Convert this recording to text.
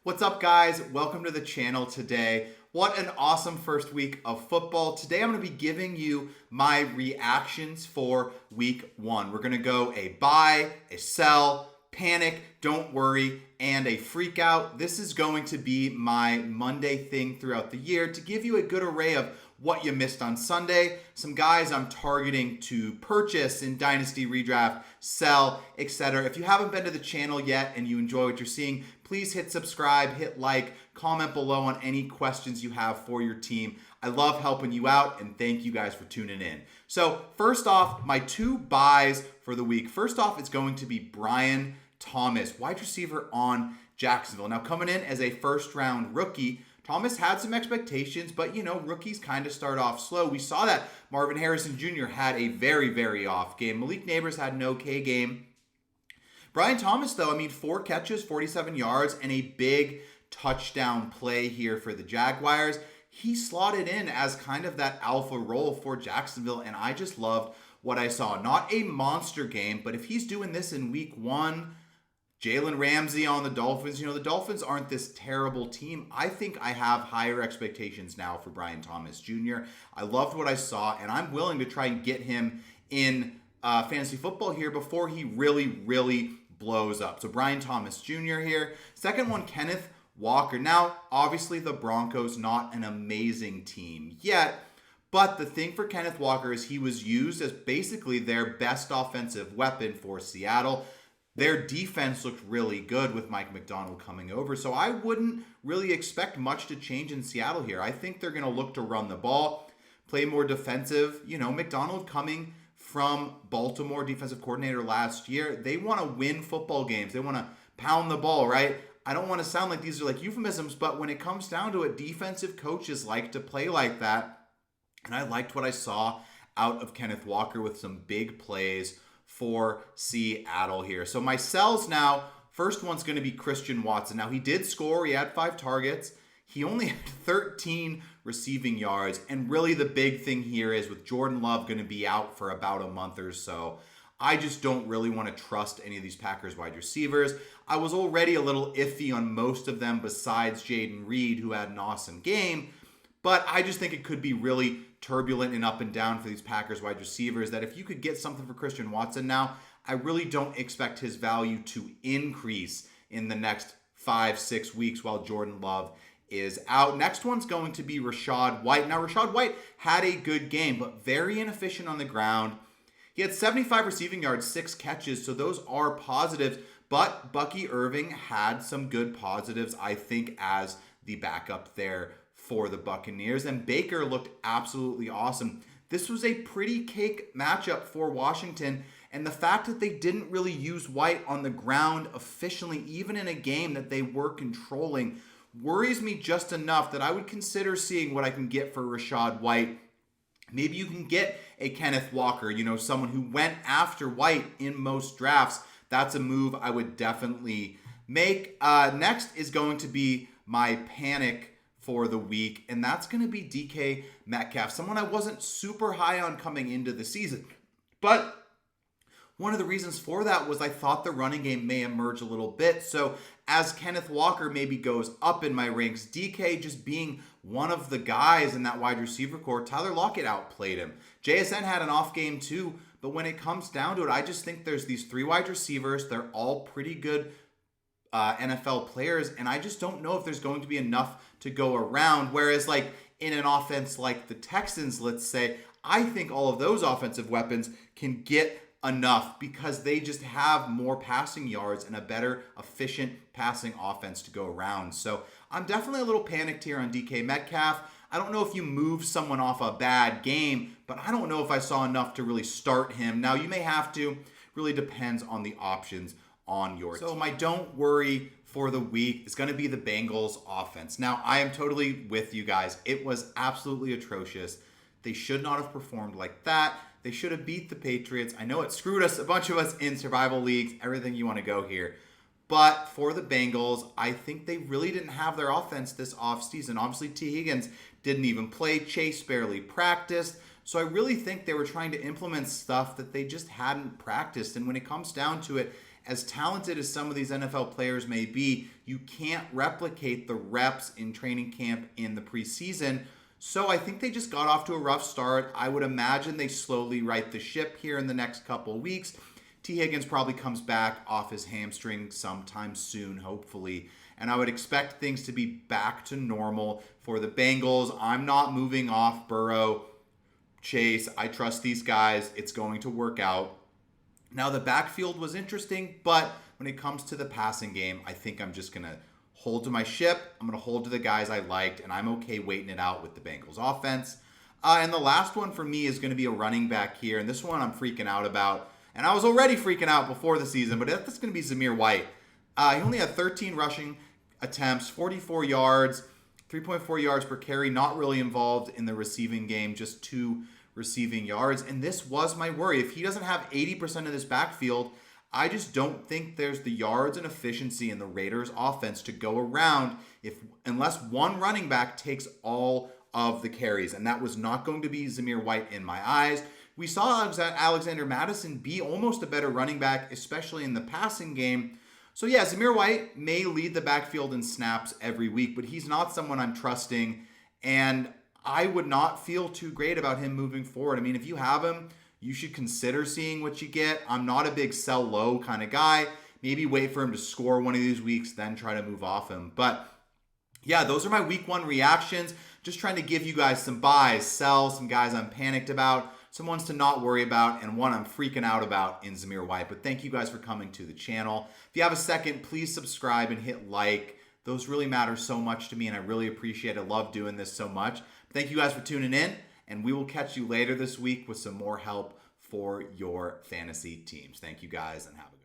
What's up, guys? Welcome to the channel today. What an awesome first week of football. Today I'm going to be giving you my reactions for week one. We're going to go a buy, a sell, panic, don't worry, and a freak out. This is going to be my Monday thing throughout the year to give you a good array of what you missed on Sunday, some guys I'm targeting to purchase in Dynasty Redraft, sell, etc. If you haven't been to the channel yet and you enjoy what you're seeing, please hit subscribe, hit like, comment below on any questions you have for your team. I love helping you out, and thank you guys for tuning in. So first off, my two buys for the week. First off, it's going to be Brian Thomas, wide receiver on Jacksonville. Now coming in as a first round rookie, Thomas had some expectations, but rookies kind of start off slow. We saw that Marvin Harrison Jr. had a very off game. Malik Neighbors had an okay game. Brian Thomas, though, 4 catches, 47 yards, and a big touchdown play here for the Jaguars. He slotted in as kind of that alpha role for Jacksonville, and I just loved what I saw. Not a monster game, but if he's doing this in week one, Jalen Ramsey on the Dolphins. The Dolphins aren't this terrible team. I think I have higher expectations now for Brian Thomas Jr. I loved what I saw, and I'm willing to try and get him in fantasy football here before he really blows up. So Brian Thomas Jr. here. Second one, Kenneth Walker. Now, obviously, the Broncos not an amazing team yet, but the thing for Kenneth Walker is he was used as basically their best offensive weapon for Seattle. Their defense looked really good with Mike McDonald coming over, so I wouldn't really expect much to change in Seattle here. I think they're going to look to run the ball, play more defensive. McDonald coming from Baltimore, defensive coordinator last year, they want to win football games. They want to pound the ball, right? I don't want to sound like these are like euphemisms, but when it comes down to it, defensive coaches like to play like that, and I liked what I saw out of Kenneth Walker with some big plays for Seattle here. So my sells now, first one's going to be Christian Watson. Now he did score, he had 5 targets. He only had 13 receiving yards. And really the big thing here is with Jordan Love going to be out for about a month or so, I just don't really want to trust any of these Packers wide receivers. I was already a little iffy on most of them besides Jaden Reed, who had an awesome game. But I just think it could be really turbulent and up and down for these Packers wide receivers, that if you could get something for Christian Watson now, I really don't expect his value to increase in the next 5-6 weeks while Jordan Love is out. Next one's going to be Rachaad White. Now, Rachaad White had a good game, but very inefficient on the ground. He had 75 receiving yards, 6 catches, so those are positives. But Bucky Irving had some good positives, I think, as the backup there for the Buccaneers. And Baker looked absolutely awesome. This was a pretty cake matchup for Washington. And the fact that they didn't really use White on the ground efficiently, even in a game that they were controlling, worries me just enough that I would consider seeing what I can get for Rachaad White. Maybe you can get a Kenneth Walker, someone who went after White in most drafts. That's a move I would definitely make. Next is going to be my panic for the week, and that's going to be DK Metcalf, someone I wasn't super high on coming into the season. But one of the reasons for that was I thought the running game may emerge a little bit. So as Kenneth Walker maybe goes up in my ranks, DK just being one of the guys in that wide receiver core, Tyler Lockett outplayed him. JSN had an off game too, but when it comes down to it, I just think there's these 3 wide receivers. They're all pretty good NFL players, and I just don't know if there's going to be enough to go around. Whereas like in an offense like the Texans, let's say, I think all of those offensive weapons can get enough because they just have more passing yards and a better efficient passing offense to go around. So I'm definitely a little panicked here on DK Metcalf. I don't know if you move someone off a bad game, but I don't know if I saw enough to really start him. Now you may have to, really depends on the options on your team. So my don't worry for the week is going to be the Bengals offense. Now I am totally with you guys. It was absolutely atrocious. They should not have performed like that. They should have beat the Patriots. I know it screwed us, a bunch of us in survival leagues, everything you want to go here. But for the Bengals, I think they really didn't have their offense this offseason. Obviously, T. Higgins didn't even play. Chase barely practiced. So I really think they were trying to implement stuff that they just hadn't practiced. And when it comes down to it, as talented as some of these NFL players may be, you can't replicate the reps in training camp in the preseason. So I think they just got off to a rough start. I would imagine they slowly right the ship here in the next couple of weeks. T. Higgins probably comes back off his hamstring sometime soon, hopefully. And I would expect things to be back to normal for the Bengals. I'm not moving off Burrow, Chase. I trust these guys. It's going to work out. Now, the backfield was interesting, but when it comes to the passing game, I think I'm just going to hold to my ship. I'm going to hold to the guys I liked, and I'm okay waiting it out with the Bengals offense. And the last one for me is going to be a running back here, and this one I'm freaking out about. And I was already freaking out before the season, but that's going to be Zamir White. He only had 13 rushing attempts, 44 yards, 3.4 yards per carry, not really involved in the receiving game, just 2 receiving yards. And this was my worry. If he doesn't have 80% of this backfield, I just don't think there's the yards and efficiency in the Raiders offense to go around unless one running back takes all of the carries. And that was not going to be Zamir White in my eyes. We saw Alexander Mattison be almost a better running back, especially in the passing game. So yeah, Zamir White may lead the backfield in snaps every week, but he's not someone I'm trusting. And I would not feel too great about him moving forward. I mean, if you have him, you should consider seeing what you get. I'm not a big sell low kind of guy. Maybe wait for him to score one of these weeks, then try to move off him. But yeah, those are my week 1 reactions. Just trying to give you guys some buys, sells, some guys I'm panicked about, some ones to not worry about, and one I'm freaking out about in Zamir White. But thank you guys for coming to the channel. If you have a second, please subscribe and hit like. Those really matter so much to me, and I really appreciate it. I love doing this so much. Thank you guys for tuning in, and we will catch you later this week with some more help for your fantasy teams. Thank you guys, and have a good one.